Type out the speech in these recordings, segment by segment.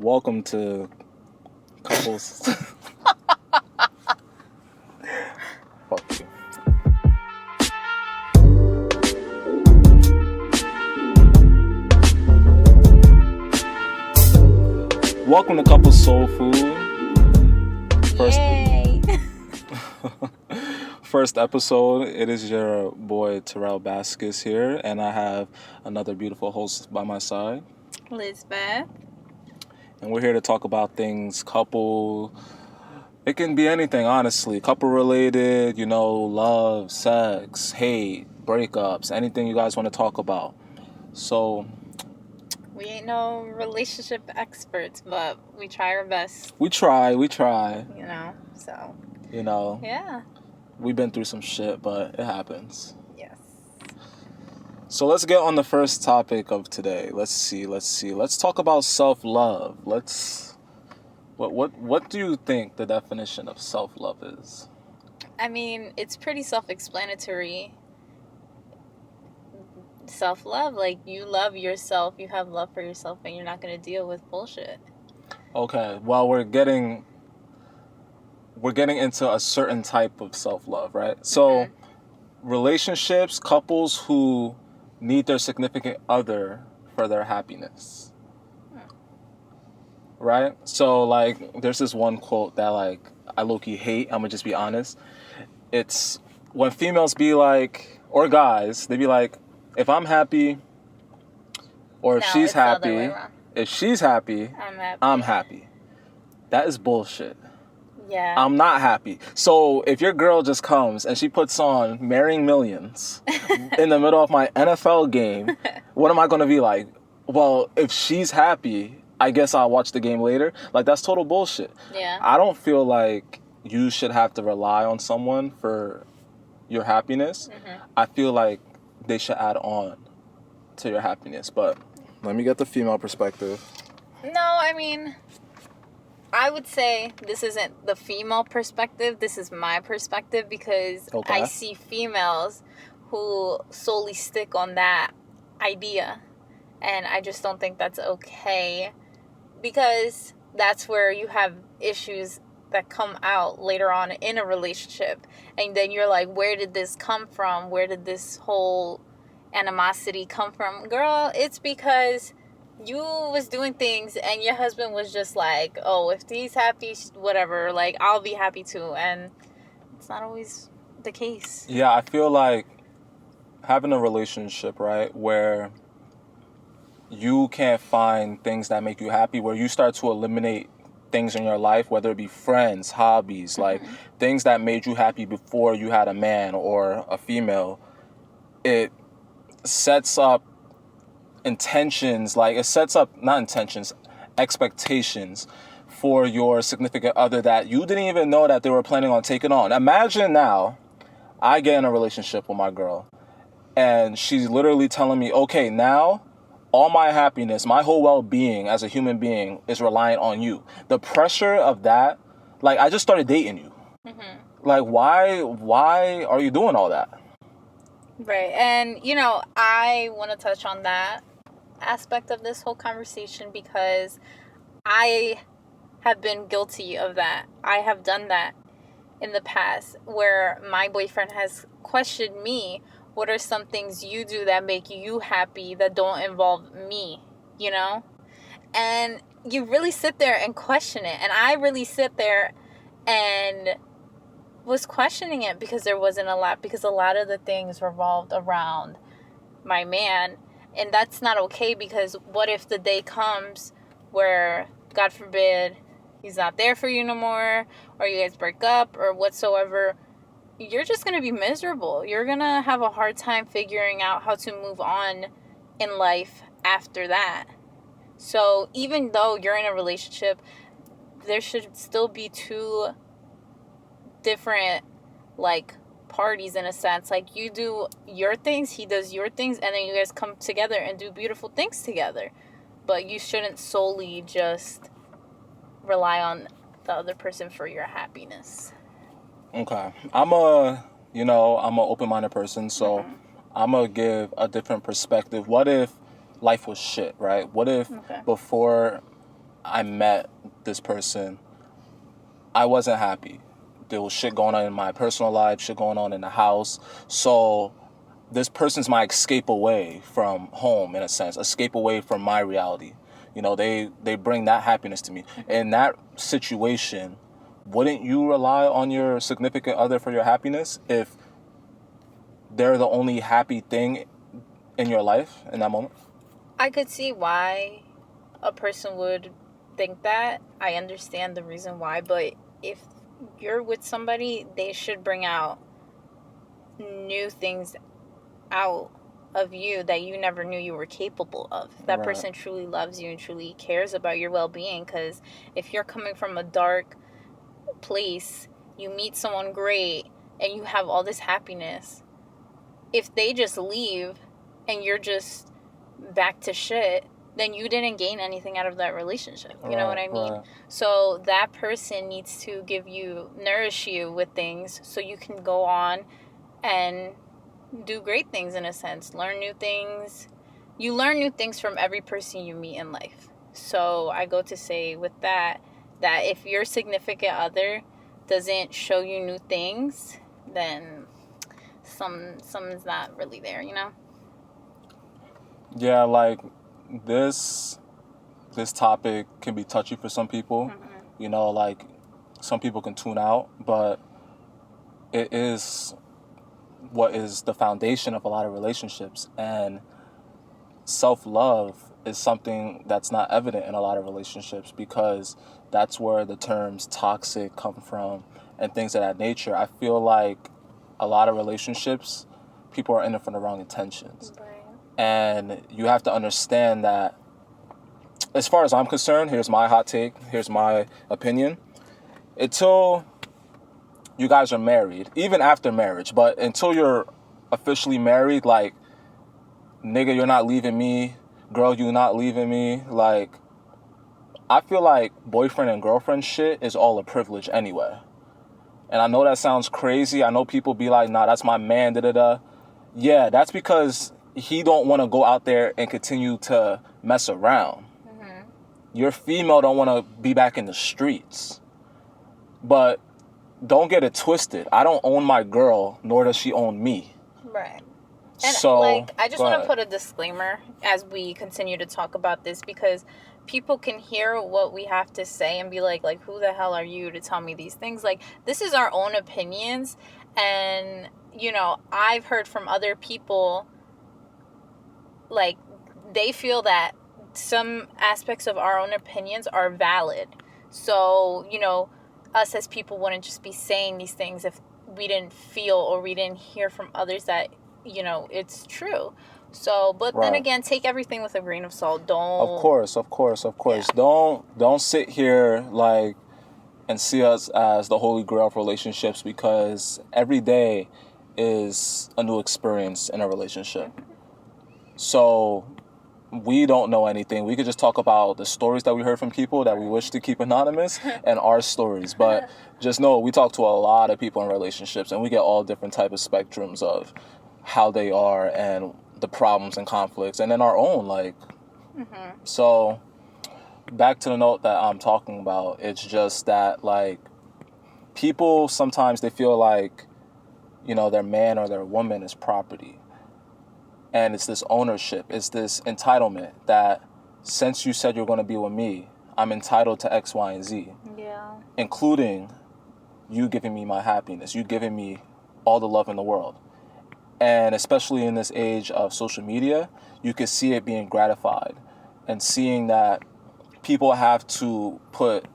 Welcome to couples. Fuck you. Welcome to Couple Soul Food. Yay! First episode. It is your boy Terrell Baskis here, and I have another beautiful host by my side, Lizbeth. and we're here to talk about things couple. It can be anything, honestly. Couple related, love, sex, hate, breakups, anything you guys want to talk about. So We ain't no relationship experts, but we try our best, we try. so. Yeah. We've been through some shit, but it happens. Yes. So let's get on the first topic of today. Let's see. Let's talk about self-love. What do you think the definition of self-love is? I mean, it's pretty self-explanatory. Self-love, like, you love yourself, you have love for yourself, and you're not going to deal with bullshit. Okay, well, we're getting into a certain type of self-love, right? So, relationships, couples who need their significant other for their happiness. Right? So, there's this one quote that, I low-key hate. I'm gonna just be honest. It's when females be like, or guys, they be like, if I'm happy, or if she's happy, if she's happy, I'm happy. That is bullshit. Yeah. I'm not happy. So if your girl just comes and she puts on Marrying Millions in the middle of my NFL game, what am I going to be like? Well, if she's happy, I guess I'll watch the game later. That's total bullshit. Yeah. I don't feel like you should have to rely on someone for your happiness. I feel like they should add on to your happiness. But let me get the female perspective. No, I mean, I would say this isn't the female perspective. This is my perspective because I see females who solely stick on that idea. And I just don't think that's okay because that's where you have issues that come out later on in a relationship. And then you're like, where did this come from? Where did this whole animosity come from? Girl, it's because you was doing things and your husband was just like, oh, if he's happy, whatever, I'll be happy too. And it's not always the case. Yeah, I feel like having a relationship, right, where you can't find things that make you happy, where you start to eliminate things in your life, whether it be friends, hobbies, things that made you happy before you had a man or a female, it sets up expectations for your significant other that you didn't even know that they were planning on taking on. Imagine now, I get in a relationship with my girl, and she's literally telling me, okay, now all my happiness, my whole well-being as a human being is reliant on you. The pressure of that, I just started dating you. Why are you doing all that? Right. And, I want to touch on that aspect of this whole conversation because I have been guilty of that. I have done that in the past where my boyfriend has questioned me. What are some things you do that make you happy that don't involve me, And you really sit there and question it. And I really sit there and was questioning it because there wasn't a lot. Because a lot of the things revolved around my man. And that's not okay because what if the day comes where, God forbid, he's not there for you no more, or you guys break up or whatsoever. You're just going to be miserable. You're going to have a hard time figuring out how to move on in life after that. So even though you're in a relationship, there should still be two different, parties in a sense. You do your things, he does your things, and then you guys come together and do beautiful things together. But you shouldn't solely just rely on the other person for your happiness. Okay. I'm a open-minded person, so I'm going to give a different perspective. What if life was shit, right? What if before I I met this person, I wasn't happy. There was shit going on in my personal life, shit going on in the house. So this person's my escape away from home, in a sense, escape away from my reality. You know, they bring that happiness to me. In that situation, wouldn't you rely on your significant other for your happiness if they're the only happy thing in your life in that moment? I could see why a person would think that. I understand the reason why, but if you're with somebody, they should bring out new things out of you that you never knew you were capable of. That Right. person truly loves you and truly cares about your well-being, because if you're coming from a dark place, you meet someone great and you have all this happiness, if they just leave and you're just back to shit, then you didn't gain anything out of that relationship. You know what I mean? Right. So that person needs to nourish you with things so you can go on and do great things, in a sense. Learn new things. You learn new things from every person you meet in life. So I go to say with that if your significant other doesn't show you new things, then something's not really there, you know? Yeah, like this topic can be touchy for some people. Mm-hmm. You know, like some people can tune out, but it is what is the foundation of a lot of relationships. And self-love is something that's not evident in a lot of relationships, because that's where the terms toxic come from and things of that nature. I feel like a lot of relationships, people are in it for the wrong intentions. Right. And you have to understand that, as far as I'm concerned, here's my hot take, here's my opinion. Until you guys are married, even after marriage, but until you're officially married, like, nigga, you're not leaving me. Girl, you're not leaving me. Like, I feel like boyfriend and girlfriend shit is all a privilege anyway. And I know that sounds crazy. I know people be like, nah, that's my man, da-da-da. Yeah, that's because he don't want to go out there and continue to mess around. Mm-hmm. Your Your female don't want to be back in the streets. But don't get it twisted. I don't own my girl, nor does she own me. Right. And So, I just go want to ahead. put a disclaimer as we continue to talk about this, because people can hear what we have to say and be like, who the hell are you to tell me these things? Like, this is our own opinions. And, you know, I've heard from other people, like, they feel that some aspects of our own opinions are valid. So, you know, us as people wouldn't just be saying these things if we didn't feel or we didn't hear from others that, you know, it's true. So, but then Right. again, take everything with a grain of salt. Don't. Of course. Yeah. Don't sit here like and see us as the holy grail of relationships, because every day is a new experience in a relationship. So we don't know anything. We could just talk about the stories that we heard from people that we wish to keep anonymous and our stories. But just know we talk to a lot of people in relationships, and we get all different type of spectrums of how they are and the problems and conflicts, and then our own, like. Mm-hmm. So back to the note that I'm talking about, it's just that, like, people sometimes they feel like, you know, their man or their woman is property. And it's this ownership, it's this entitlement that since you said you're going to be with me, I'm entitled to X, Y, and Z. Yeah. Including you giving me my happiness, you giving me all the love in the world. And especially in this age of social media, you can see it being gratified and seeing that people have to put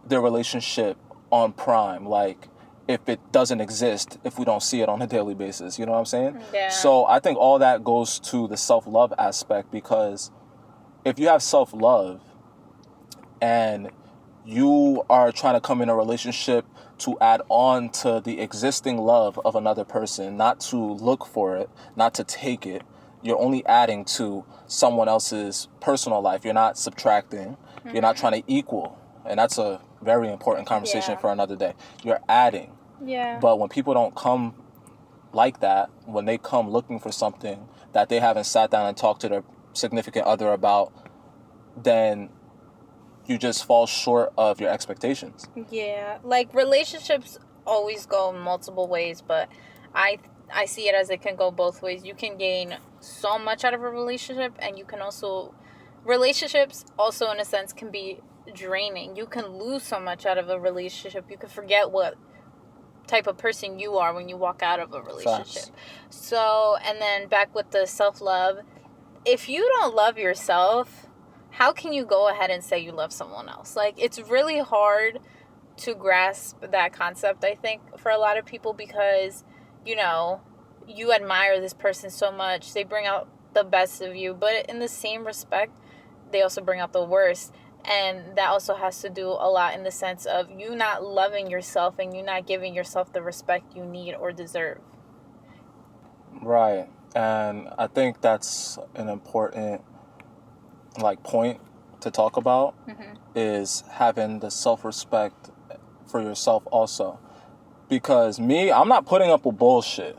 their relationship on prime. Like, if it doesn't exist, if we don't see it on a daily basis, you know what I'm saying? Yeah. So I think all that goes to the self-love aspect, because if you have self-love and you are trying to come in a relationship to add on to the existing love of another person, not to look for it, not to take it, you're only adding to someone else's personal life. You're not subtracting. Mm-hmm. You're not trying to equal. And that's a very important conversation for another day. You're adding. Yeah. But when people don't come like that, when they come looking for something that they haven't sat down and talked to their significant other about, then you just fall short of your expectations. Yeah, like relationships always go multiple ways, but I see it as it can go both ways. You can gain so much out of a relationship, and you can also relationships also in a sense can be draining. You can lose so much out of a relationship. You can forget what type of person you are when you walk out of a relationship. Facts. So, and then back with the self-love, if you don't love yourself, how can you go ahead and say you love someone else? Like, it's really hard to grasp that concept, I think, for a lot of people, because, you know, you admire this person so much. They bring out the best of you, but in the same respect, they also bring out the worst. And that also has to do a lot in the sense of you not loving yourself and you not giving yourself the respect you need or deserve. Right. And I think that's an important point to talk about, is having the self-respect for yourself also. Because I'm not putting up with bullshit.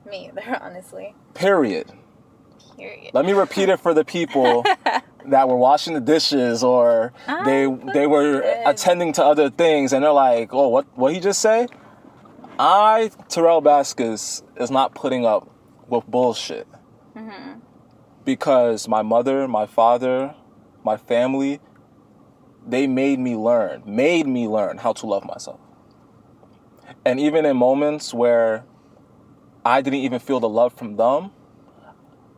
Me either, honestly. Period. Let me repeat it for the people that were washing the dishes, or they were attending to other things, and they're like, oh, what he just say? Terrell Vasquez, is not putting up with bullshit. Because my mother, my father, my family, they made me learn how to love myself. And even in moments where I didn't even feel the love from them,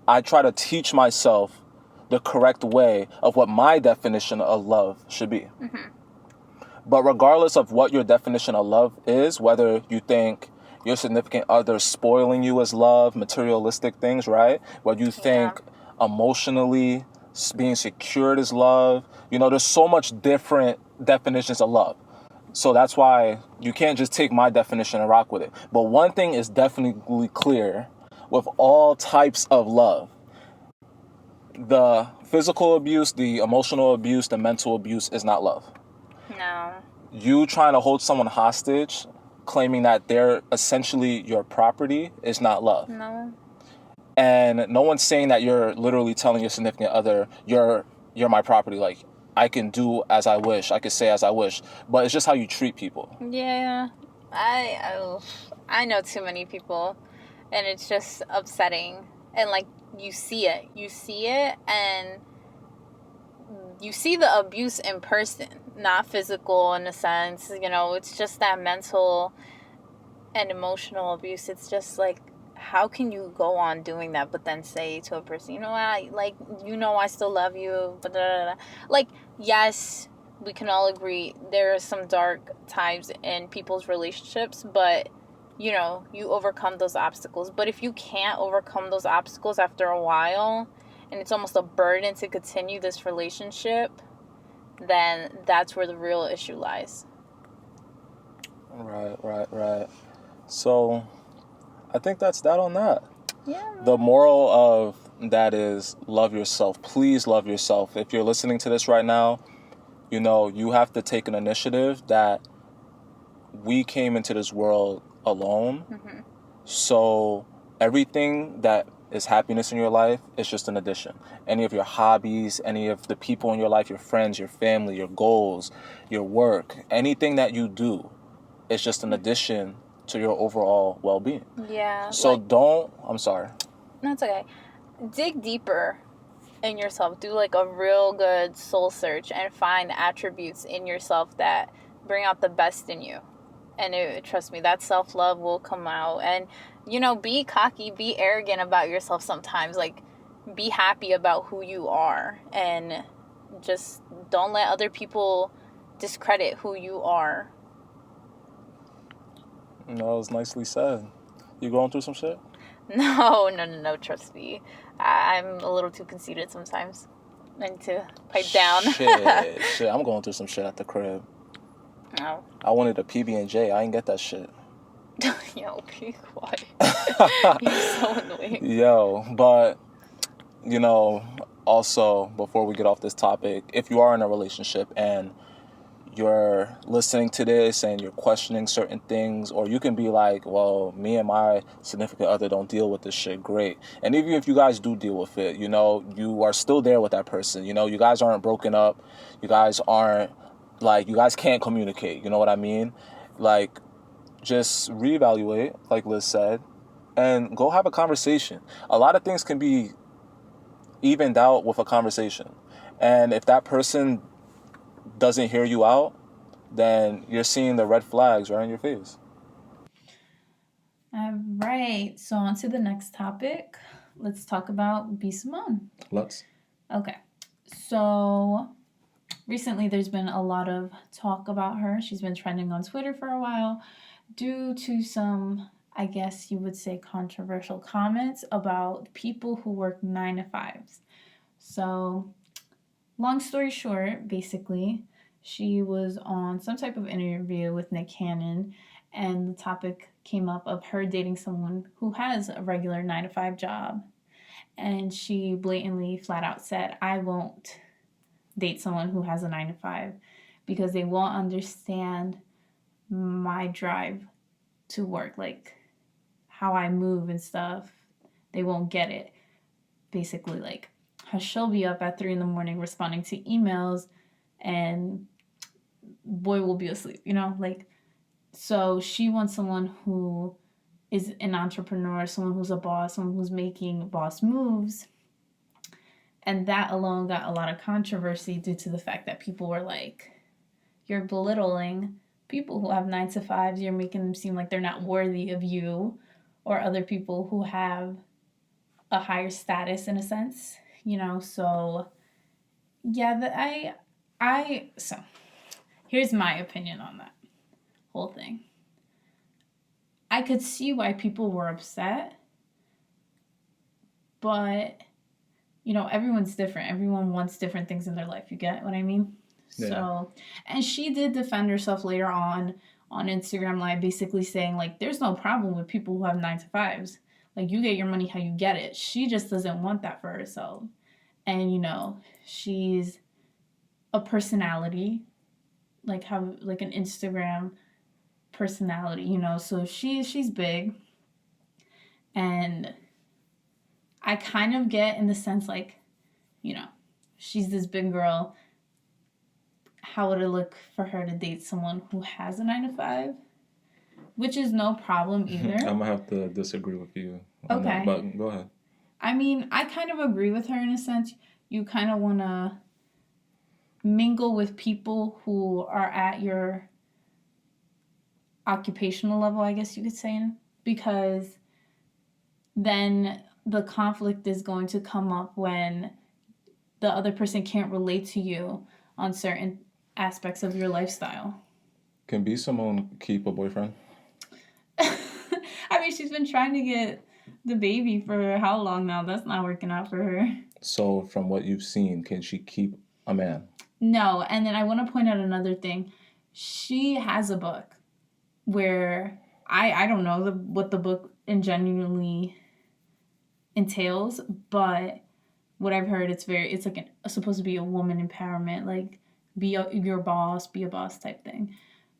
I try to teach myself the correct way of what my definition of love should be. But regardless of what your definition of love is, whether you think your significant other spoiling you is love, materialistic things, right? Whether you think emotionally being secured is love, there's so much different definitions of love. So that's why you can't just take my definition and rock with it. But one thing is definitely clear with all types of love: the physical abuse, the emotional abuse, the mental abuse is not love. No. You trying to hold someone hostage, claiming that they're essentially your property, is not love. No. And no one's saying that you're literally telling your significant other, you're my property. Like, I can do as I wish, I can say as I wish, but it's just how you treat people. Yeah, I know too many people, and it's just upsetting. And like, you see it, and you see the abuse in person, not physical in a sense. It's just that mental and emotional abuse. It's just like, how can you go on doing that, but then say to a person, I still love you, but like, yes, we can all agree there are some dark times in people's relationships, but you overcome those obstacles. But if you can't overcome those obstacles after a while, and it's almost a burden to continue this relationship, then that's where the real issue lies. Right. So I think that's that on that. Yeah. The moral of that is love yourself. Please love yourself. If you're listening to this right now, you have to take an initiative that we came into this world alone. So everything that is happiness in your life is just an addition. Any of your hobbies, any of the people in your life, your friends, your family, your goals, your work, anything that you do is just an addition to your overall well-being. Yeah. So I'm sorry. No, it's okay. Dig deeper in yourself. Do like a real good soul search and find attributes in yourself that bring out the best in you. And trust me, that self-love will come out. And, be cocky, be arrogant about yourself sometimes. Like, be happy about who you are. And just don't let other people discredit who you are. That was nicely said. You going through some shit? No, trust me. I'm a little too conceited sometimes. I need to pipe down. Shit, I'm going through some shit at the crib. No. I wanted a PB&J. I didn't get that shit. Yo, be quiet. You're so annoying. Yo, but, also, before we get off this topic, if you are in a relationship and you're listening to this and you're questioning certain things, or you can be like, well, me and my significant other don't deal with this shit, great. And even if you guys do deal with it, you know, you are still there with that person. You know, you guys aren't broken up. You guys aren't, like, you guys can't communicate. You know what I mean? Like, just reevaluate, like Liz said, and go have a conversation. A lot of things can be evened out with a conversation. And if that person doesn't hear you out, then you're seeing the red flags right in your face. All right. So on to the next topic. Let's talk about b.simone. Let's. Okay. So recently there's been a lot of talk about her. She's been trending on Twitter for a while due to some, I guess you would say, controversial comments about people who work 9 to 5s. So long story short, basically, she was on some type of interview with Nick Cannon, and the topic came up of her dating someone who has a regular 9 to 5 job. And she blatantly, flat out said, I won't date someone who has a 9 to 5 because they won't understand my drive to work, like how I move and stuff. They won't get it. Basically, like, how she'll be up at 3 a.m. responding to emails and boy will be asleep, you know? Like, so she wants someone who is an entrepreneur, someone who's a boss, someone who's making boss moves. And that alone got a lot of controversy due to the fact that people were like, you're belittling people who have 9 to 5s. You're making them seem like they're not worthy of you, or other people who have a higher status in a sense, you know? So yeah, so here's my opinion on that whole thing. I could see why people were upset, but you know, everyone's different. Everyone wants different things in their life. You get what I mean? Yeah. So, and she did defend herself later on Instagram Live, basically saying, like, there's no problem with people who have 9 to 5s. Like, you get your money how you get it. She just doesn't want that for herself. And, you know, she's a personality, like, have, like, an Instagram personality, you know? So she's big. And I kind of get in the sense, like, you know, she's this big girl. How would it look for her to date someone who has a 9 to 5? Which is no problem either. I'm going to have to disagree with you on that, but go ahead. I mean, I kind of agree with her in a sense. You kind of want to mingle with people who are at your occupational level, I guess you could say, because then the conflict is going to come up when the other person can't relate to you on certain aspects of your lifestyle. Can b.simone keep a boyfriend? I mean, she's been trying to get the baby for how long now? That's not working out for her. So from what you've seen, can she keep a man? No. And then I want to point out another thing. She has a book where I don't know what the book genuinely entails, but what I've heard, it's like supposed to be a woman empowerment, like your boss, be a boss type thing.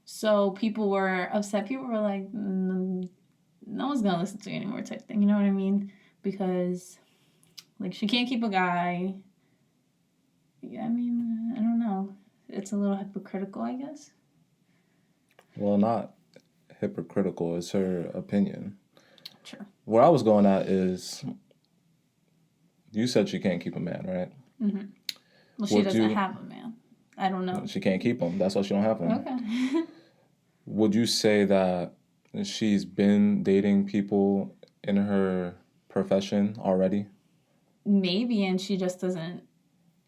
So people were upset. People were like, no one's gonna listen to you anymore type thing. You know what I mean? Because like she can't keep a guy. Yeah, I mean, I don't know. It's a little hypocritical, I guess. Well, not hypocritical. It's her opinion. Sure. Where I was going at is, you said she can't keep a man, right? Mm-hmm. Well, she doesn't have a man. I don't know. She can't keep him. That's why she don't have him. Okay. Would you say that she's been dating people in her profession already? Maybe, and she just doesn't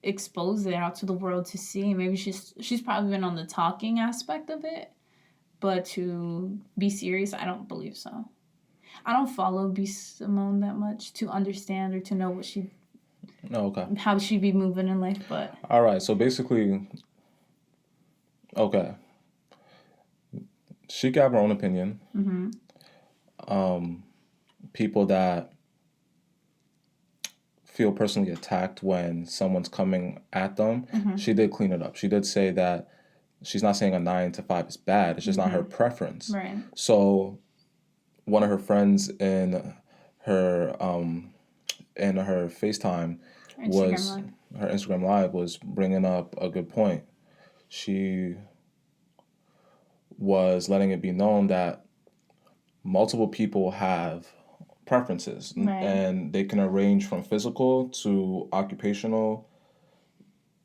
expose it out to the world to see. Maybe she's probably been on the talking aspect of it, but to be serious, I don't believe so. I don't follow b.simone that much to understand or to know what how she'd be moving in life, but... All right, so basically, okay. She can have her own opinion. Mm-hmm. People that feel personally attacked when someone's coming at them, she did clean it up. She did say that she's not saying a 9 to 5 is bad. It's just not her preference. Right. So one of her friends her in her FaceTime her Instagram live was bringing up a good point. She was letting it be known that multiple people have preferences, and they can range from physical to occupational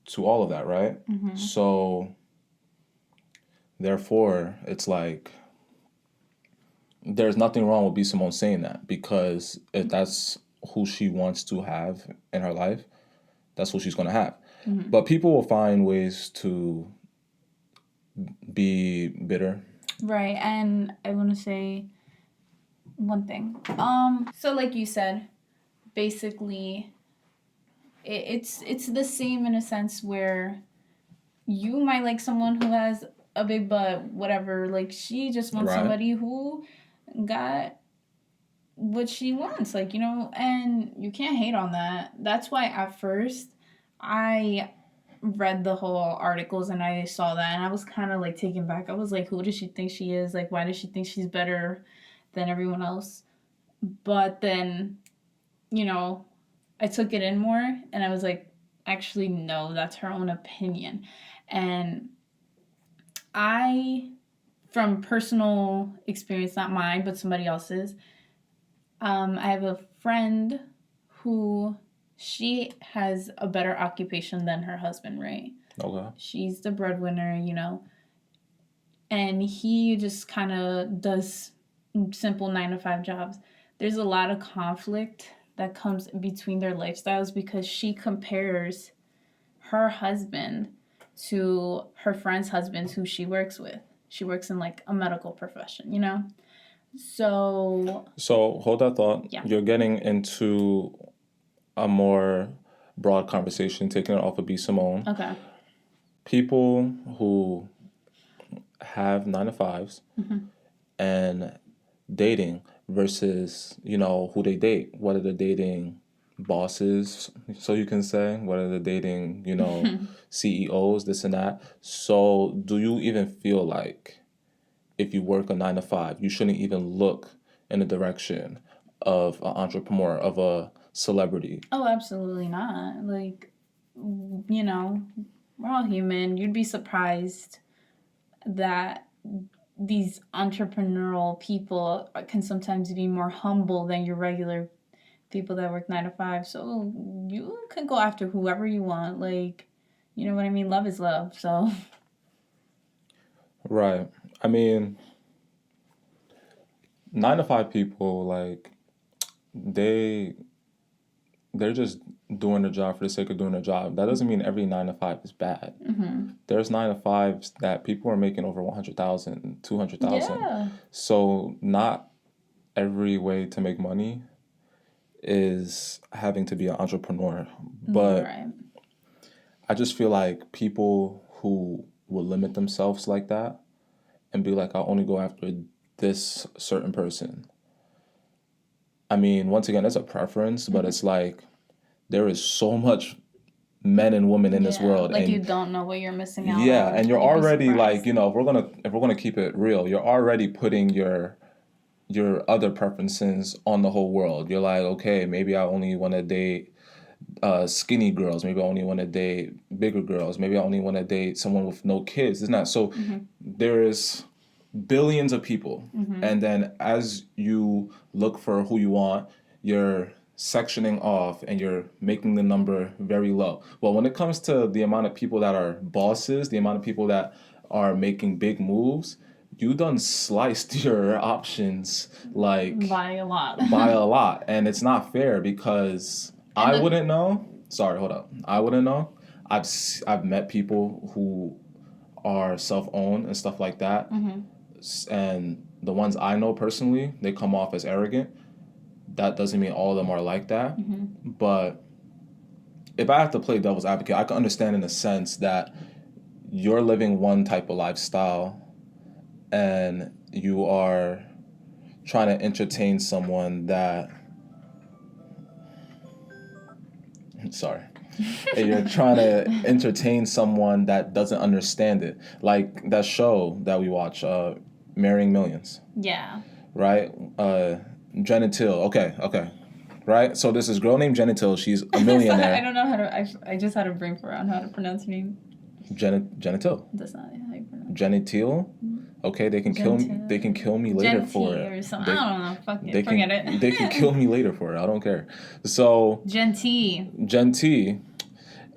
to all of that, right? So therefore, it's like there's nothing wrong with b.simone saying that, because if that's who she wants to have in her life, that's who she's going to have. But people will find ways to be bitter. Right. And I want to say one thing. So like you said, basically it's the same in a sense where you might like someone who has a big butt, whatever. Like, she just wants somebody who got what she wants, like, you know, and you can't hate on that. That's why at first I read the whole articles and I saw that and I was kind of like taken back. I was like, who does she think she is? Like, why does she think she's better than everyone else? But then, you know, I took it in more and I was like, actually, no, that's her own opinion. And I, from personal experience, not mine, but somebody else's, I have a friend who she has a better occupation than her husband, right? Okay. She's the breadwinner, you know, and he just kind of does simple 9-to-5 jobs. There's a lot of conflict that comes between their lifestyles because she compares her husband to her friend's husbands who she works with. She works in like a medical profession, you know? So hold that thought. Yeah. You're getting into a more broad conversation, taking it off of b.simone. Okay. People who have 9-to-5s and dating versus, you know, who they date. Whether they're dating bosses, so you can say, whether they're dating, you know, CEOs, this and that. So do you even feel like if you work a 9-to-5, you shouldn't even look in the direction of an entrepreneur, of a celebrity? Oh, absolutely not. Like, you know, we're all human. You'd be surprised that these entrepreneurial people can sometimes be more humble than your regular people that work 9-to-5. So you can go after whoever you want. Like, you know what I mean? Love is love. So. Right. I mean, 9-to-5 people, like, they're just doing their job for the sake of doing their job. That doesn't mean every 9-to-5 is bad. There's 9-to-5s that people are making over 100,000, 200,000. Yeah. So not every way to make money is having to be an entrepreneur. But I just feel like people who will limit themselves like that and be like, I'll only go after this certain person. I mean, once again, it's a preference, but it's like there is so much men and women in this world. Like, and you don't know what you're missing out on. Yeah, and you're already like, you know, if we're gonna keep it real, you're already putting your other preferences on the whole world. You're like, okay, maybe I only want to date skinny girls. Maybe I only want to date bigger girls. Maybe I only want to date someone with no kids. It's not so. There's billions of people, and then as you look for who you want, you're sectioning off and you're making the number very low. Well, when it comes to the amount of people that are bosses, the amount of people that are making big moves, you done sliced your options like by a lot. And it's not fair because I wouldn't know. Sorry, hold up. I wouldn't know. I've met people who are self-owned and stuff like that, and the ones I know personally, they come off as arrogant. That doesn't mean all of them are like that, but if I have to play devil's advocate, I can understand in the sense that you're living one type of lifestyle and you are trying to entertain someone that... Sorry. and you're trying to entertain someone that doesn't understand it. Like that show that we watch, Marrying Millions. Yeah. Right? Jenna Till. Okay. Right? So there's this girl named Jenna Till. She's a millionaire. I don't know how to... I just had a brain fart on how to pronounce her name. Jenna Till. That's not how you pronounce it. Jenna Till? Okay, they can kill me. They can kill me later for it. Or something. I don't know. Fuck it. Forget it. They can kill me later for it. I don't care. So Gen T,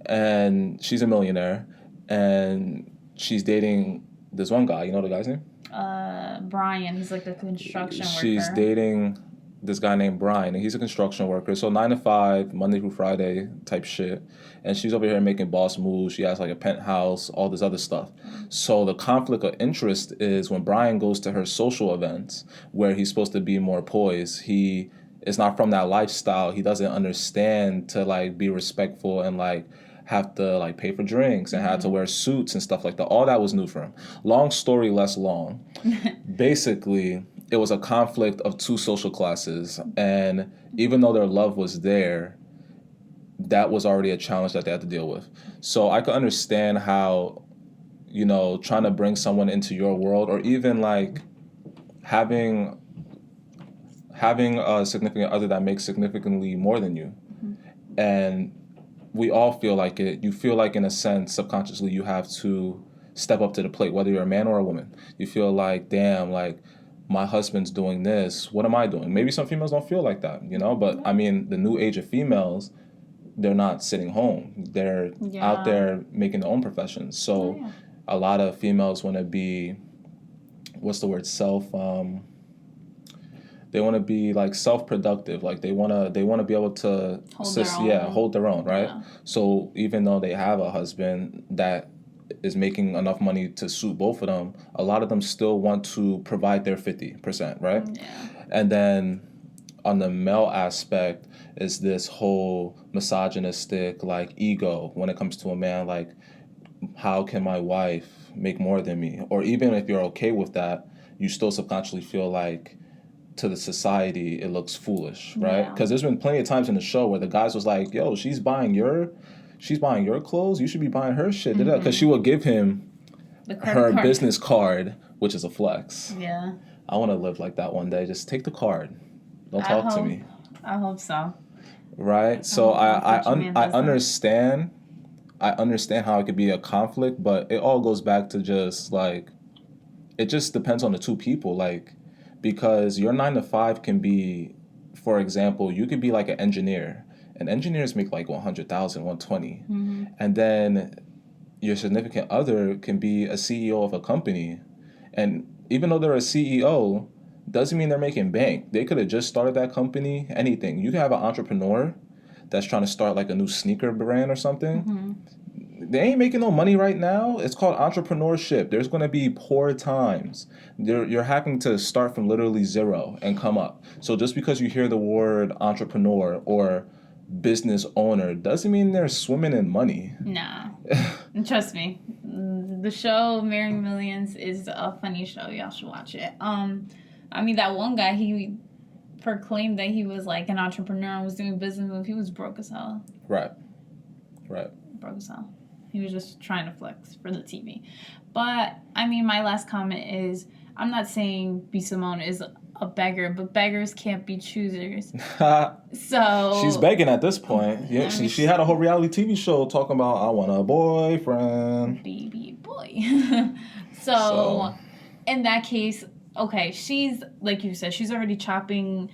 and she's a millionaire, and she's dating this one guy. You know the guy's name? Brian. He's like a construction worker. She's dating this guy named Brian, and he's a construction worker. So 9 to 5, Monday through Friday type shit. And she's over here making boss moves. She has like a penthouse, all this other stuff. So the conflict of interest is when Brian goes to her social events where he's supposed to be more poised. He is not from that lifestyle. He doesn't understand to like be respectful and like have to like pay for drinks and have to wear suits and stuff like that. All that was new for him. Long story less long. Basically, it was a conflict of two social classes, and even though their love was there, that was already a challenge that they had to deal with. So I could understand how, you know, trying to bring someone into your world, or even like having a significant other that makes significantly more than you. And we all feel like it. You feel like, in a sense, subconsciously, you have to step up to the plate, whether you're a man or a woman. You feel like, damn, like, my husband's doing this. What am I doing? Maybe some females don't feel like that, you know? But, I mean, the new age of females, they're not sitting home. They're out there making their own professions. So a lot of females want to be, what's the word, they want to be like self-productive. Like they want to be able to hold their own, right? Yeah. So even though they have a husband that is making enough money to suit both of them, a lot of them still want to provide their 50%, right? Yeah. And then on the male aspect is this whole misogynistic like ego when it comes to a man, like, how can my wife make more than me? Or even if you're okay with that, you still subconsciously feel like, to the society, it looks foolish, right? Because there's been plenty of times in the show where the guys was like, yo, she's buying your clothes, you should be buying her shit. Because she will give him her business card, which is a flex. Yeah. I want to live like that one day. Just take the card. Don't talk to me. I hope so. Right? So I understand. I understand how it could be a conflict, but it all goes back to just like, it just depends on the two people. Like, because your 9 to 5 can be, for example, you could be like an engineer, and engineers make like 100,000, 120, and then your significant other can be a CEO of a company, and even though they're a CEO, doesn't mean they're making bank. They could have just started that company. Anything. You can have an entrepreneur that's trying to start like a new sneaker brand or something. They ain't making no money right now. It's called entrepreneurship. There's going to be poor times. You're having to start from literally zero and come up. So just because you hear the word entrepreneur or business owner doesn't mean they're swimming in money. Nah. Trust me. The show Marrying Millions is a funny show. Y'all should watch it. I mean, that one guy, he proclaimed that he was like an entrepreneur and was doing business moves. He was broke as hell. Right. Broke as hell. He was just trying to flex for the TV. But, I mean, my last comment is, I'm not saying b.simone is a beggar, but beggars can't be choosers. So... She's begging at this point. Yeah, she had a whole reality TV show talking about, I want a boyfriend. Baby boy. So, in that case, okay, she's, like you said, she's already chopping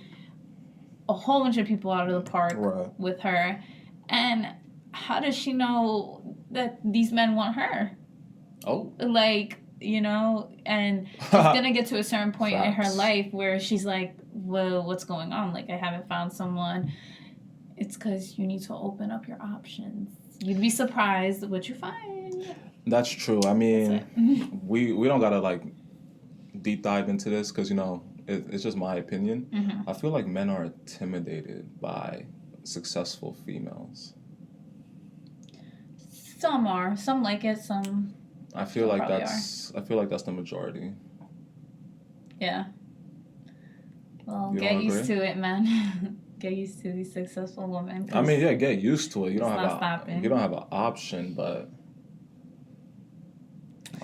a whole bunch of people out of the park with her. And how does she know that these men want her? Oh. Like, you know, and it's going to get to a certain point in her life where she's like, well, what's going on? Like, I haven't found someone. It's because you need to open up your options. You'd be surprised what you find. That's true. I mean, we don't got to, like, deep dive into this because, you know, it's just my opinion. I feel like men are intimidated by successful females. Some are. Some like it. Some. I feel like that's the majority. Yeah. Well, get used to it, man. get used to these successful women. I mean, yeah, get used to it. You don't have an option, but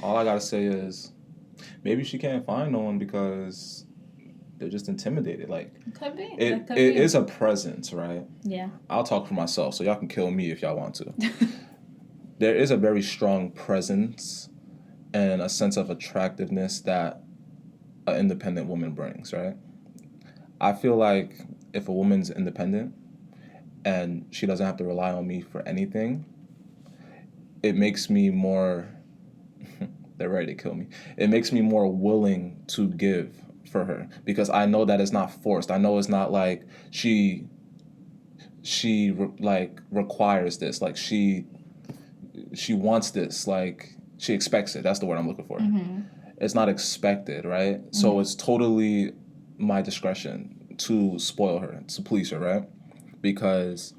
all I gotta say is maybe she can't find no one because they're just intimidated. Like, could be. It is a presence, right? Yeah. I'll talk for myself, so y'all can kill me if y'all want to. There is a very strong presence and a sense of attractiveness that an independent woman brings, right? I feel like if a woman's independent and she doesn't have to rely on me for anything, it makes me more... they're ready to kill me. It makes me more willing to give for her because I know that it's not forced. I know it's not like she requires this. Like she wants this. Like she expects it. That's the word I'm looking for. Mm-hmm. It's not expected, right? Mm-hmm. So it's totally my discretion to spoil her, to please her, right? Because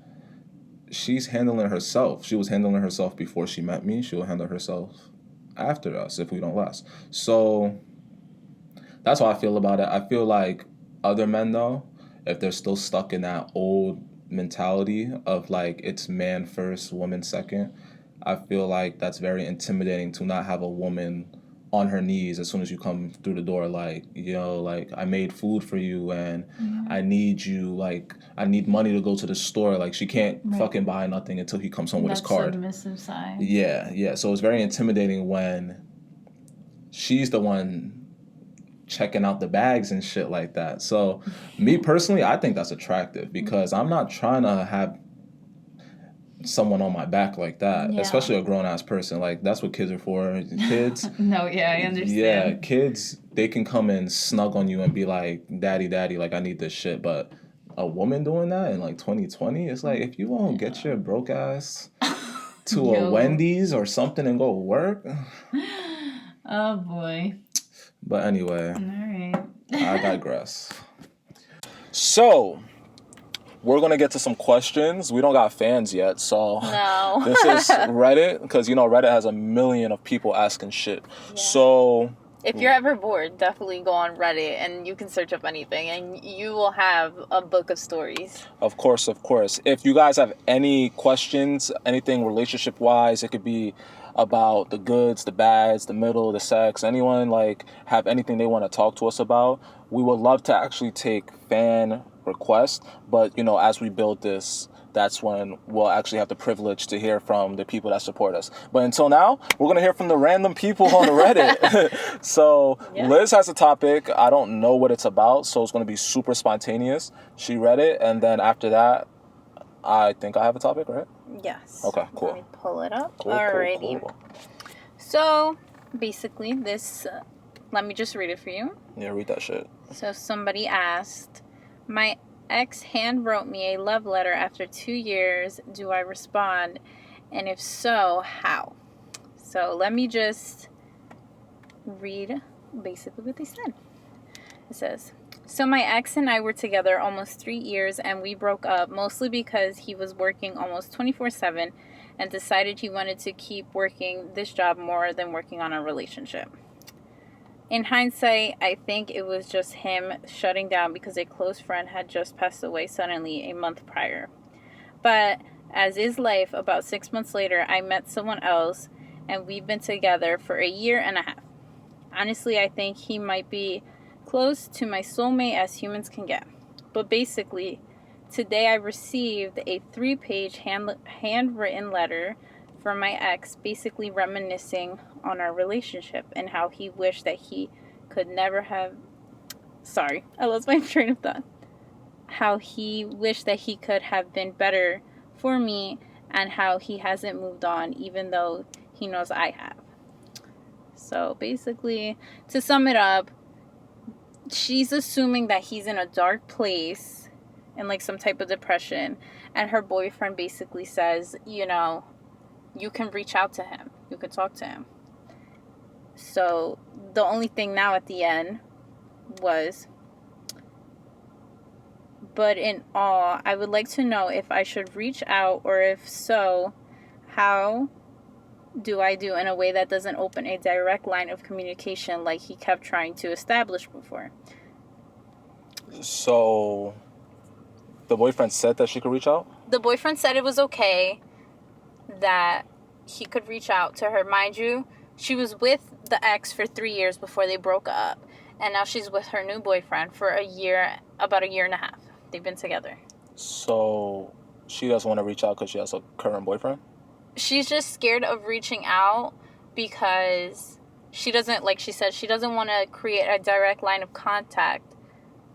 she's handling herself. She was handling herself before she met me. She will handle herself after us if we don't last. So that's how I feel about it. I feel like other men, though, if they're still stuck in that old mentality of like it's man first, woman second, I feel like that's very intimidating to not have a woman on her knees as soon as you come through the door, like, yo, like I made food for you and I need you, like I need money to go to the store. Like she can't fucking buy nothing until he comes home with his card. Submissive side. Yeah. So it's very intimidating when she's the one checking out the bags and shit like that. So me personally, I think that's attractive because I'm not trying to have someone on my back like that, especially a grown-ass person. Like that's what kids are for. Kids No, yeah, I understand. Yeah, kids, they can come and snug on you and be like, daddy, like I need this shit. But a woman doing that in like 2020, it's like, if you won't get your broke ass to a Wendy's or something and go work. Oh boy. But anyway, all right. I digress. So, we're going to get to some questions. We don't got fans yet, so no. This is Reddit, because, you know, Reddit has a million of people asking shit. Yeah. So... if you're ever bored, definitely go on Reddit and you can search up anything and you will have a book of stories. Of course. If you guys have any questions, anything relationship-wise, it could be about the goods, the bads, the middle, the sex, anyone like have anything they want to talk to us about, we would love to actually take fan requests. But, you know, as we build this, that's when we'll actually have the privilege to hear from the people that support us. But until now, we're going to hear from the random people on Reddit. So Liz has a topic. I don't know what it's about, so it's going to be super spontaneous. She read it, and then after that, I think I have a topic, right? Yes. Okay, cool. Let me pull it up. Cool, alrighty. Cool. So, basically, this... let me just read it for you. Yeah, read that shit. So, somebody asked, my ex hand wrote me a love letter after 2 years. Do I respond? And if so, how? So let me just read basically what they said. It says, so my ex and I were together almost 3 years and we broke up mostly because he was working almost 24/7 and decided he wanted to keep working this job more than working on a relationship. In hindsight, I think it was just him shutting down because a close friend had just passed away suddenly a month prior. But as is life, about 6 months later, I met someone else, and we've been together for a year and a half. Honestly, I think he might be close to my soulmate as humans can get. But basically, today I received a 3-page handwritten letter from my ex, basically reminiscing on our relationship and how he wished that he could never have... Sorry, I lost my train of thought. How he wished that he could have been better for me and how he hasn't moved on even though he knows I have. So basically, to sum it up, she's assuming that he's in a dark place and like some type of depression, and her boyfriend basically says, you know, you can reach out to him. You can talk to him. So the only thing now at the end was, but in all, I would like to know if I should reach out, or if so, how do I do in a way that doesn't open a direct line of communication like he kept trying to establish before. So the boyfriend said that she could reach out? The boyfriend said it was okay that he could reach out to her. Mind you, she was with the ex for 3 years before they broke up. And now she's with her new boyfriend for about a year and a half. They've been together. So she doesn't want to reach out because she has a current boyfriend? She's just scared of reaching out because she doesn't, like she said, she doesn't want to create a direct line of contact,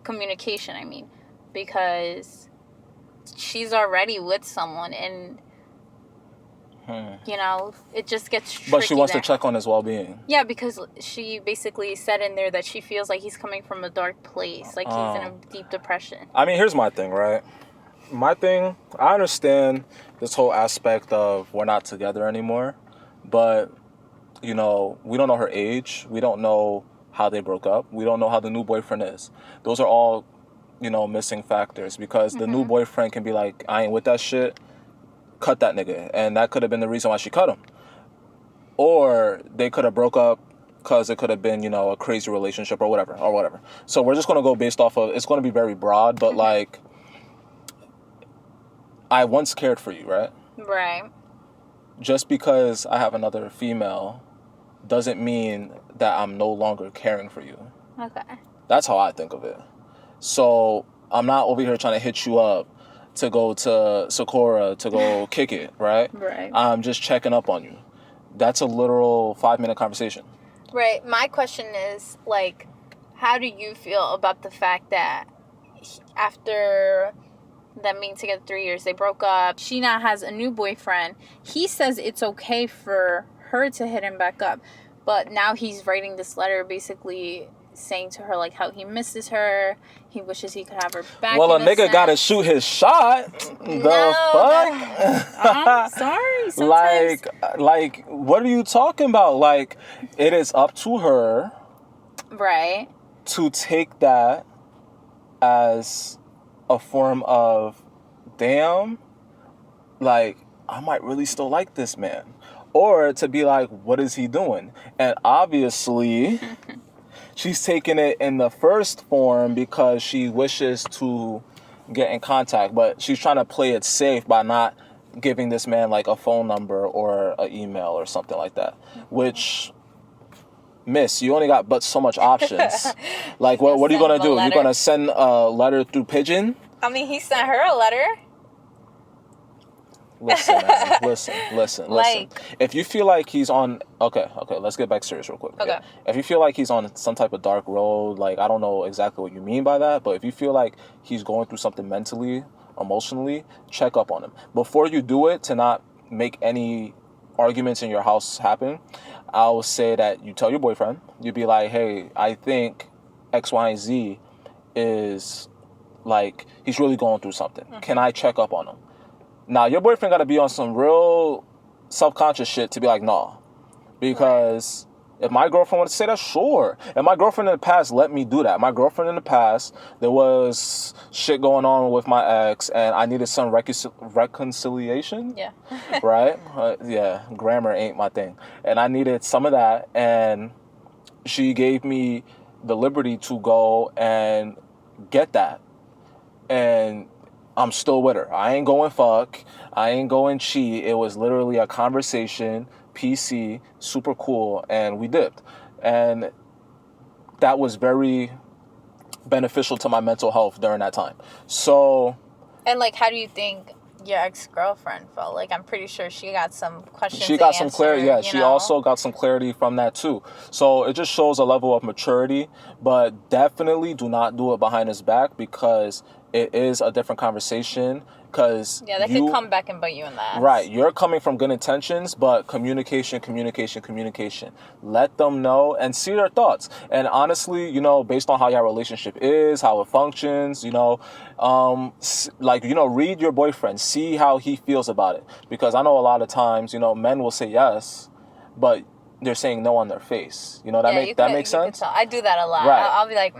communication, I mean, because she's already with someone and, you know, it just gets tricky. But she wants there. to check on his well-being. Yeah, because she basically said in there that she feels like he's coming from a dark place, like he's in a deep depression. I mean, here's my thing, right? My thing, I understand this whole aspect of we're not together anymore, but, you know, we don't know her age. We don't know how they broke up. We don't know how the new boyfriend is. Those are all, you know, missing factors because the new boyfriend can be like, I ain't with that shit. Cut that nigga. And that could have been the reason why she cut him. Or they could have broke up because it could have been, you know, a crazy relationship or whatever. So we're just going to go based off of, it's going to be very broad, but like, I once cared for you, right? Right. Just because I have another female doesn't mean that I'm no longer caring for you. Okay. That's how I think of it. So I'm not over here trying to hit you up to go to Sakura to go kick it, right? Right. I'm just checking up on you. That's a literal 5-minute conversation. Right. My question is, like, how do you feel about the fact that after them being together 3 years, they broke up, she now has a new boyfriend. He says it's okay for her to hit him back up, but now he's writing this letter basically saying to her, like, how he misses her, he wishes he could have her back. Well, a nigga gotta shoot his shot. The fuck? I'm sorry. Sometimes. Like, what are you talking about? Like, it is up to her, right, to take that as a form of, damn, like, I might really still like this man. Or to be like, what is he doing? And obviously, she's taking it in the first form because she wishes to get in contact. But she's trying to play it safe by not giving this man, like, a phone number or an email or something like that. Which, miss, you only got but so much options. Like, what are you going to do? You're going to send a letter through pigeon? I mean, he sent her a letter. Listen, man. Listen. Like, if you feel like he's on... Okay, let's get back serious real quick. Okay. If you feel like he's on some type of dark road, like, I don't know exactly what you mean by that, but if you feel like he's going through something mentally, emotionally, check up on him. Before you do it, to not make any arguments in your house happen, I will say that you tell your boyfriend, you'd be like, hey, I think X, Y, and Z is, like, he's really going through something. Can I check up on him? Now, your boyfriend got to be on some real self-conscious shit to be like, nah. Because if my girlfriend wanted to say that, sure. And my girlfriend in the past let me do that. My girlfriend in the past, there was shit going on with my ex, and I needed some reconciliation. Yeah. Right? Yeah, grammar ain't my thing. And I needed some of that, and she gave me the liberty to go and get that. And I'm still with her. I ain't going fuck. I ain't going cheat. It was literally a conversation, PC, super cool, and we dipped. And that was very beneficial to my mental health during that time. So... And, like, how do you think your ex-girlfriend felt? Like, I'm pretty sure she got some questions She got some answered, clarity. Yeah, she know? also got some clarity from that, too. So it just shows a level of maturity. But definitely do not do it behind his back because... it is a different conversation because that could come back and bite you in the ass. Right. You're coming from good intentions, but communication. Let them know and see their thoughts. And honestly, you know, based on how your relationship is, how it functions, you know, like, you know, read your boyfriend, see how he feels about it. Because I know a lot of times, you know, men will say yes, but they're saying no on their face. You know, that makes sense? I do that a lot. Right. I'll be like,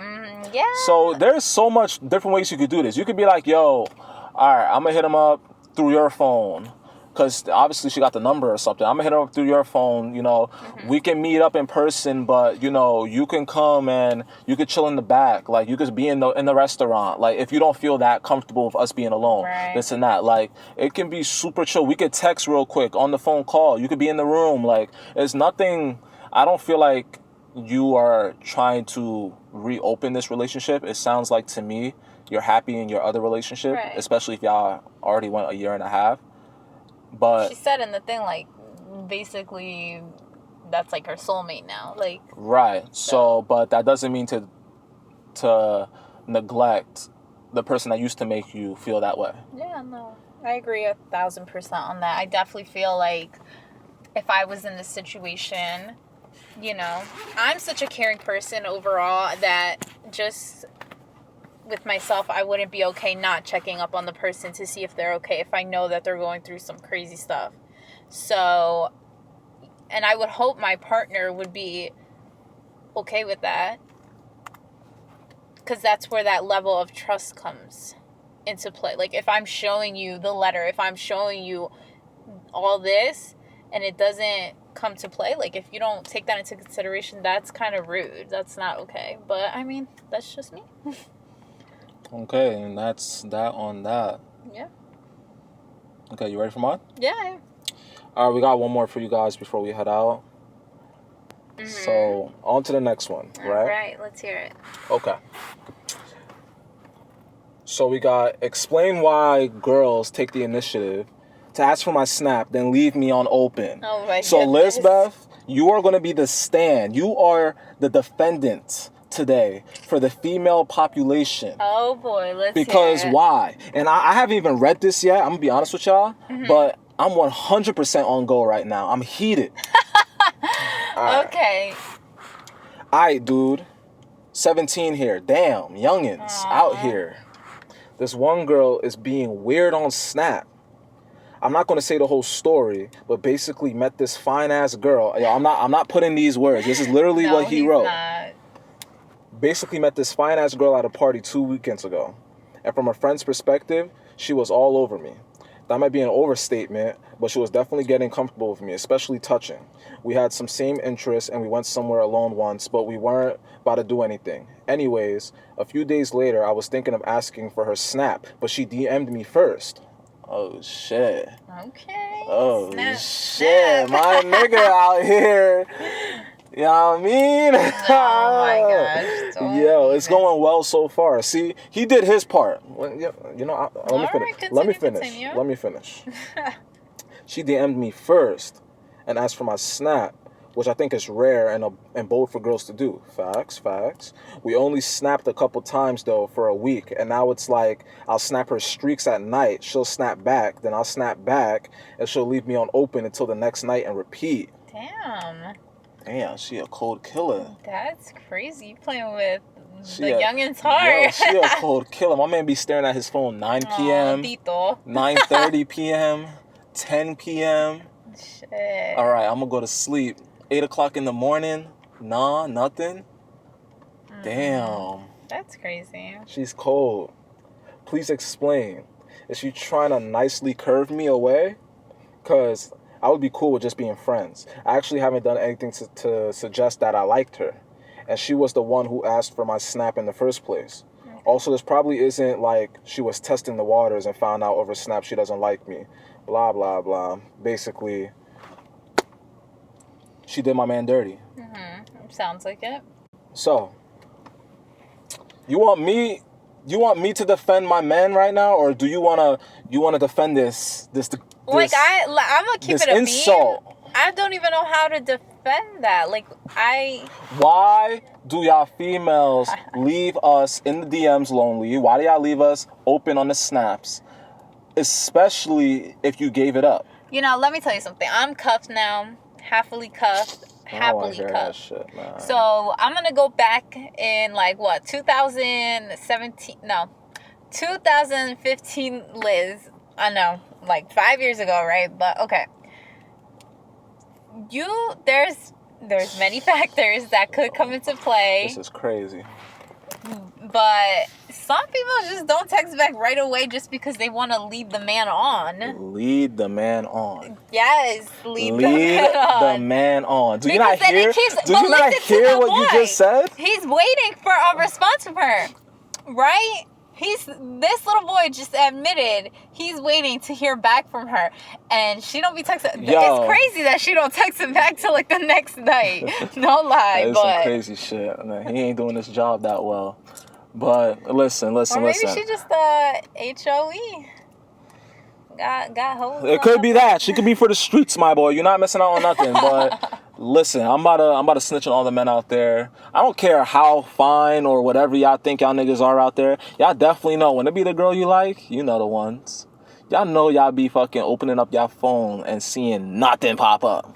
yeah. So there's so much different ways you could do this. You could be like, yo, all right, I'm going to hit him up through your phone. because obviously she got the number or something. I'm gonna hit her up through your phone. You know, we can meet up in person, but you know, you can come and you could chill in the back. Like you could be in the restaurant. Like if you don't feel that comfortable with us being alone, this and that. Like it can be super chill. We could text real quick on the phone call. You could be in the room. Like it's nothing. I don't feel like you are trying to reopen this relationship. It sounds like to me you're happy in your other relationship, especially if y'all already went a year and a half. But she said in the thing, like, basically that's like her soulmate now, like. Right. So but that doesn't mean to neglect the person that used to make you feel that way. Yeah, no, I agree 1,000% on that. I definitely feel like if I was in this situation, you know, I'm such a caring person overall that just with myself, I wouldn't be okay not checking up on the person to see if they're okay if I know that they're going through some crazy stuff. So, and I would hope my partner would be okay with that, because that's where that level of trust comes into play. Like if I'm showing you the letter, if I'm showing you all this and it doesn't come to play, like if you don't take that into consideration, that's kind of rude. That's not okay. But I mean, that's just me. Okay, and that's that on that. Yeah. Okay, you ready for mine? Yeah. All right, we got one more for you guys before we head out. So, on to the next one, right? All right, let's hear it. Okay. So we got, explain why girls take the initiative to ask for my snap, then leave me on open. Oh my So goodness. Lizbeth, you are going to be the stand. You are the defendant today for the female population. Oh boy, let's Because hear it. why? And I haven't even read this yet. I'm going to be honest with y'all. But I'm 100% on go right now. I'm heated. Okay. All right, dude. 17 here. Damn, youngins out here. This one girl is being weird on Snap. I'm not going to say the whole story, but basically met this fine-ass girl. Yo, I'm not putting these words. This is literally what he wrote. Not. Basically met this fine-ass girl at a party 2 weekends ago. And from a friend's perspective, she was all over me. That might be an overstatement, but she was definitely getting comfortable with me, especially touching. We had some same interests and we went somewhere alone once, but we weren't about to do anything. Anyways, a few days later, I was thinking of asking for her snap, but she DM'd me first. Oh, shit. Okay. Oh, Snap. shit. My nigga out here. You know what I mean? Oh, my gosh. Don't Yo, it's even. going well so far. See, he did his part. You know, let me finish. Continue. Let me finish. She DM'd me first and asked for my snap, which I think is rare and bold for girls to do. Facts. We only snapped a couple times, though, for a week. And now it's like I'll snap her streaks at night. She'll snap back. Then I'll snap back. And she'll leave me on open until the next night and repeat. Damn, she a cold killer. That's crazy. You playing with the youngin's heart. Yo, she a cold killer. My man be staring at his phone 9 p.m., 9:30 p.m., 10 p.m. Shit. All right, I'm going to go to sleep. 8 o'clock in the morning. Nah, nothing. Damn. That's crazy. She's cold. Please explain. Is she trying to nicely curve me away? Because I would be cool with just being friends. I actually haven't done anything to suggest that I liked her. And she was the one who asked for my snap in the first place. Okay. Also, this probably isn't like she was testing the waters and found out over snap she doesn't like me. Blah, blah, blah. Basically, she did my man dirty. Sounds like it. So, you want me to defend my man right now, or do you wanna defend this like I'm gonna keep it a insult? beam. I don't even know how to defend that. Like Why do y'all females leave us in the DMs lonely? Why do y'all leave us open on the snaps? Especially if you gave it up. You know, let me tell you something. I'm cuffed now. Happily cuffed. Happily cuffed. Shit, man. So I'm gonna go back in 2017? No, 2015. Liz. I know, 5 years ago, right? But okay. There's many factors that could come into play. This is crazy. But some people just don't text back right away just because they want to lead the man on. Lead the man on. Yes, lead the man on. The man on. Do you Because not hear? Do you not hear what you just said? He's waiting for a response from her, right? This little boy just admitted he's waiting to hear back from her, and she don't be texting. Yo. It's crazy that she don't text him back till like the next night. No lie, That is but some crazy shit. Man, he ain't doing his job that well. But listen. or maybe she just HOE. Got hoes. It could be that. She could be for the streets, my boy. You're not missing out on nothing. But listen, I'm about to snitch on all the men out there. I don't care how fine or whatever y'all think y'all niggas are out there. Y'all definitely know when it be the girl you like. You know the ones. Y'all know y'all be fucking opening up y'all phone and seeing nothing pop up.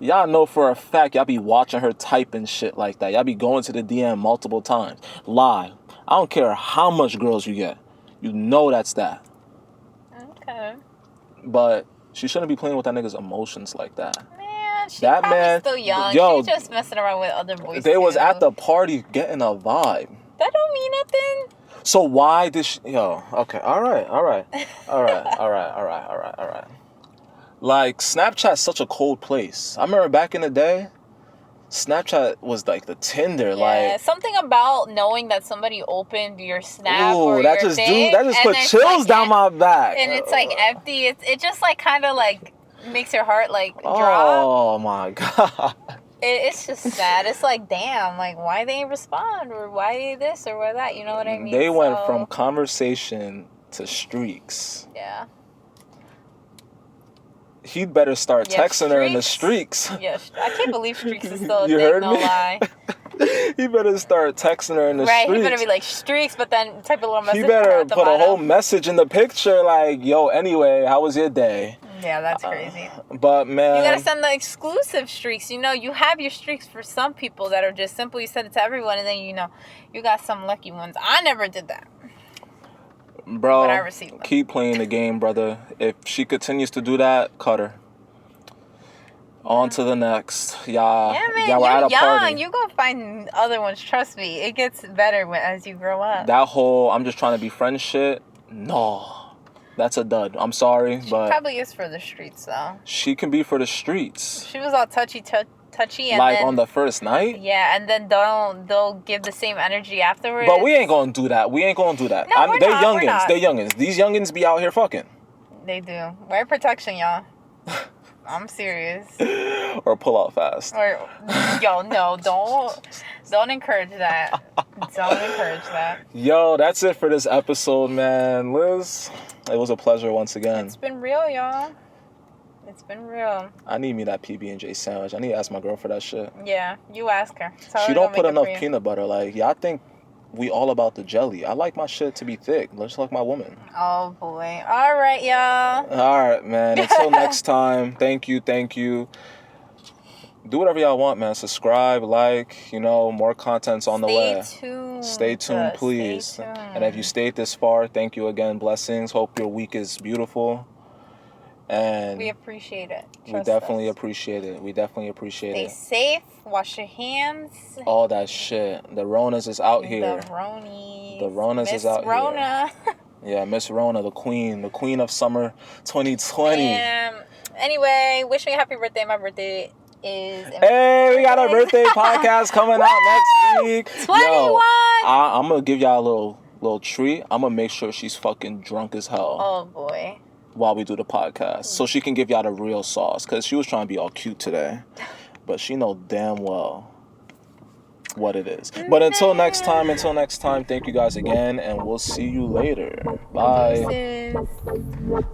Y'all know for a fact y'all be watching her type and shit like that. Y'all be going to the DM multiple times. Lie. I don't care how much girls you get. You know that's that. Okay. But she shouldn't be playing with that nigga's emotions like that. Man, she's That probably man- still young. yo, She's just messing around with other boys. They was too. at the party getting a vibe. That don't mean nothing. So why did she... Yo, okay, all right. Like, Snapchat's such a cold place. I remember back in the day, Snapchat was like the Tinder. Yeah, Like, something about knowing that somebody opened your Snap or that your just thing, that just and put it's chills like down my back. and it's like empty. It just like kind of like makes your heart like drop. Oh my god. It's just sad. It's like, damn, like why they ain't respond or why this or why that? You know what I mean? They went So, from conversation to streaks. yeah. He'd better start Yeah, texting her in the streaks. Yeah, I can't believe streaks is still a You thing. heard No me? lie. He better start texting her in the Right, streaks. he better be like streaks, but then type a little message. He for her better at the put a bottom. whole message in the picture like, yo, anyway, how was your day? Yeah, that's crazy. But man, You gotta send the exclusive streaks. You know, you have your streaks for some people that are just simple. You send it to everyone, and then you got some lucky ones. I never did that. bro, but I received them. keep playing the game, brother. If she continues to do that, cut her. On to the next. Yeah, man, y'all were at you're a young. party. You're gonna find other ones. Trust me, it gets better as you grow up. That whole I'm just trying to be friend shit, no. That's a dud. I'm sorry, but Probably is for the streets though. she can be for the streets. She was all touchy, and Like then, on the first night? yeah, and then they'll give the same energy afterwards. But we ain't gonna do that. No, we're they not, we're youngins. not. They youngins. These youngins be out here fucking. They do. Wear protection, y'all. I'm serious. Or pull out fast. Or yo, no, don't encourage that. Don't encourage that. Yo, that's it for this episode, man. Liz, it was a pleasure once again. It's been real, y'all. It's been real. I need me that PB&J sandwich. I need to ask my girl for that shit. Yeah, you ask her. Tell She her don't to put make it enough for you. peanut butter. Like, y'all think we all about the jelly. I like my shit to be thick, just like my woman. Oh boy. All right, y'all. All right, man. Until next time, thank you. Do whatever y'all want, man. Subscribe, like, more content's on the way. Stay tuned, please. Stay tuned. And if you stayed this far, thank you again. Blessings. Hope your week is beautiful. And We appreciate it. we Trust definitely us. appreciate it. We definitely appreciate Stay it. safe. Wash your hands. All that shit. The Ronas is out here. The Ronies. The Ronas Miss is out here. Rona. Yeah, Miss Rona, the queen of summer 2020. Anyway, wish me a happy birthday. My birthday is... Hey, we got a birthday podcast coming out next week. 21! Yo, I'm going to give y'all a little treat. I'm going to make sure she's fucking drunk as hell Oh, boy. while we do the podcast. So she can give y'all the real sauce. Because she was trying to be all cute today. But she know damn well what it is. But until next time, thank you guys again. And we'll see you later. Bye. Deuces.